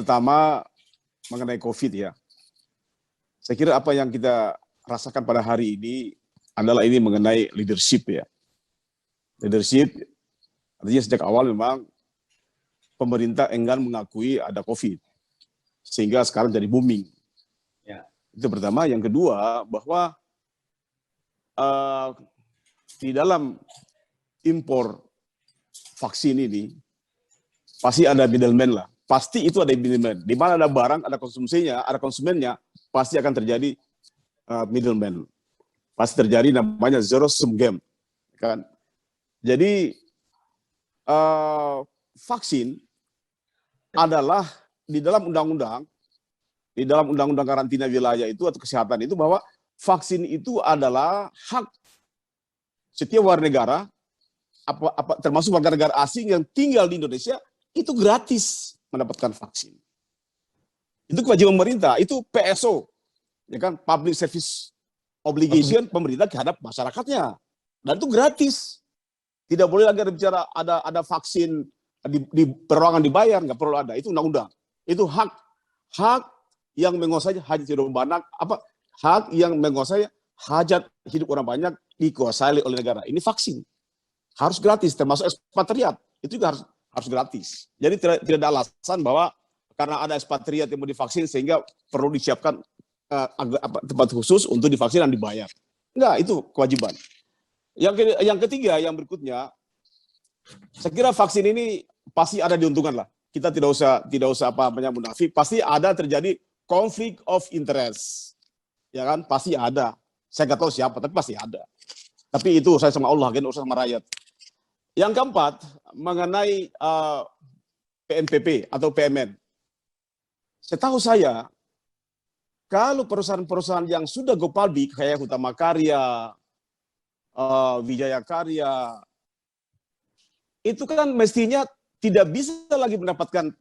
pertama mengenai COVID ya. Saya kira apa yang kita rasakan pada hari ini adalah ini mengenai leadership ya. Leadership artinya sejak awal memang pemerintah enggan mengakui ada COVID. Sehingga sekarang jadi booming. Ya. Itu pertama. Yang kedua, bahwa di dalam impor vaksin ini pasti ada middleman lah. Pasti itu ada middleman. Di mana ada barang, ada konsumsinya, ada konsumennya, pasti akan terjadi middleman. Pasti terjadi namanya zero sum game. Kan? Jadi vaksin adalah di dalam undang-undang karantina wilayah itu atau kesehatan itu bahwa vaksin itu adalah hak setiap warga negara, termasuk warga negara asing yang tinggal di Indonesia, itu gratis mendapatkan vaksin. Itu kewajiban pemerintah, itu PSO, ya kan, Public Service Obligation pemerintah terhadap masyarakatnya, dan itu gratis. Tidak boleh lagi bicara ada vaksin di perorangan dibayar, nggak perlu ada, itu undang-undang. Itu hak yang menguasai hajat hidup banyak, hak yang menguasai hajat hidup orang banyak dikuasai oleh negara. Ini vaksin harus gratis, termasuk ekspatriat itu juga harus gratis. Jadi tidak ada alasan bahwa karena ada ekspatriat yang mau divaksin sehingga perlu disiapkan tempat khusus untuk divaksin dan dibayar. Enggak, itu kewajiban. Yang ketiga, yang berikutnya, saya kira vaksin ini pasti ada diuntungkan lah. Kita tidak usah munafik. Pasti ada terjadi konflik of interest, ya kan? Pasti ada. Saya nggak tahu siapa, tapi pasti ada. Tapi itu saya sama Allah, kan urusan sama rakyat. Yang keempat, mengenai PNPP atau PMN. Setahu saya, kalau perusahaan-perusahaan yang sudah go public, kayak Hutama Karya, Wijaya Karya, itu kan mestinya tidak bisa lagi mendapatkan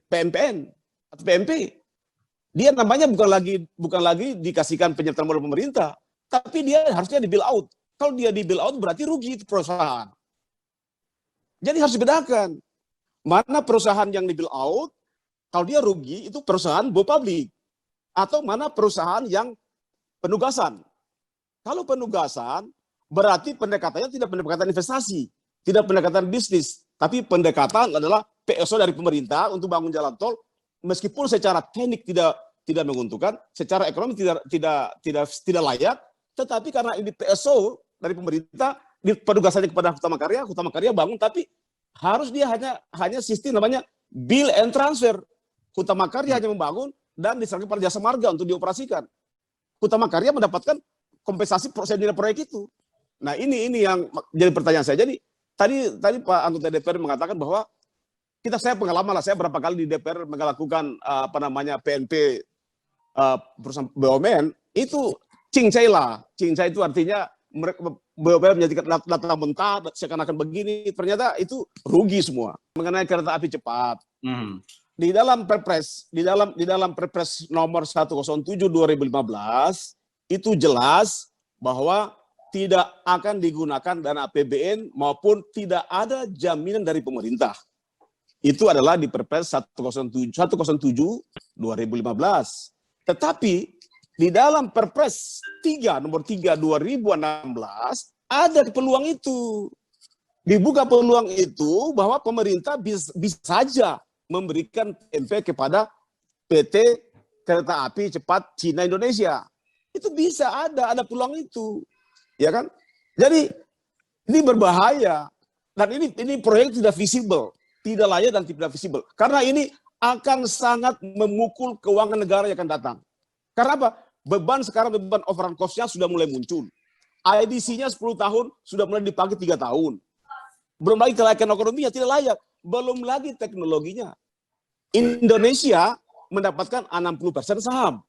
PNPN atau PMP. Dia namanya bukan lagi dikasihkan penyertaan oleh pemerintah, tapi dia harusnya di bail out. Kalau dia di bail out berarti rugi itu perusahaan. Jadi harus dibedakan. Mana perusahaan yang di bail out, kalau dia rugi itu perusahaan go public. Atau mana perusahaan yang penugasan. Kalau penugasan berarti pendekatannya tidak pendekatan investasi, tidak pendekatan bisnis, tapi pendekatan adalah PSO dari pemerintah untuk bangun jalan tol, meskipun secara teknik tidak menguntungkan, secara ekonomi tidak layak, tetapi karena ini PSO dari pemerintah, di penugasannya kepada Hutama Karya bangun, tapi harus dia hanya sistem namanya bill and transfer. Hutama Karya hanya membangun dan diserahkan pada jasa marga untuk dioperasikan. Hutama Karya mendapatkan kompensasi nilai proyek itu. Nah ini yang jadi pertanyaan saya. Jadi tadi Pak anggota DPR mengatakan bahwa saya pengalaman lah, saya berapa kali di DPR melakukan PNP perusahaan BUMN itu cincai lah. Cincai itu artinya BUMN menjadikan data mentah seakan-akan begini, ternyata itu rugi semua. Mengenai kereta api cepat, di dalam Perpres nomor 107 2015 itu jelas bahwa tidak akan digunakan dana APBN maupun tidak ada jaminan dari pemerintah. Itu adalah di Perpres 107 2015. Tetapi di dalam Perpres nomor 3 2016 ada peluang itu. Dibuka peluang itu bahwa pemerintah bisa saja memberikan PMP kepada PT Kereta Api Cepat Cina Indonesia. Itu bisa ada peluang itu. Ya kan? Jadi ini berbahaya dan ini proyek tidak visible, tidak layak dan tidak visible. Karena ini akan sangat memukul keuangan negara yang akan datang. Karena apa? Beban overrun cost-nya sudah mulai muncul. IDC-nya 10 tahun sudah mulai dipakai 3 tahun. Belum lagi kelayakan ekonominya tidak layak. Belum lagi teknologinya. Indonesia mendapatkan 60% saham.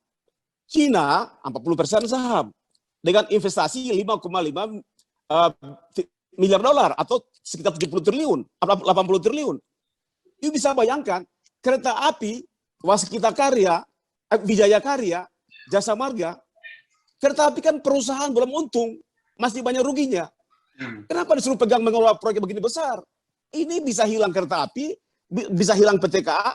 Cina 40% saham. Dengan investasi 5,5 miliar dolar atau sekitar 70 triliun, 80 triliun. Itu bisa bayangkan kereta api Waskita Karya, Wijaya Karya, Jasa Marga, kereta api kan perusahaan belum untung, masih banyak ruginya. Kenapa disuruh pegang mengelola proyek begini besar? Ini bisa hilang kereta api, bisa hilang PTKA,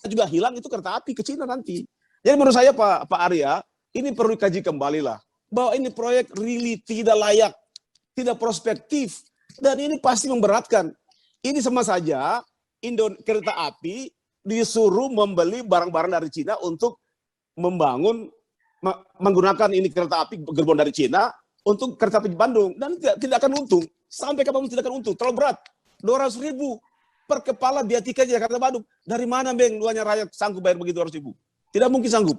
juga hilang itu kereta api ke Cina nanti. Jadi menurut saya Pak Arya, ini perlu dikaji kembali lah. Bahwa ini proyek really tidak layak, tidak prospektif, dan ini pasti memberatkan. Ini sama saja kereta api disuruh membeli barang-barang dari Cina untuk menggunakan ini kereta api gerbong dari Cina untuk kereta api di Bandung, dan tidak akan untung. Sampai kapan tidak akan untung, terlalu berat. 200.000 per kepala biaya tiket Jakarta Bandung. Dari mana Bang luarnya rakyat sanggup bayar begitu 200.000? Tidak mungkin sanggup.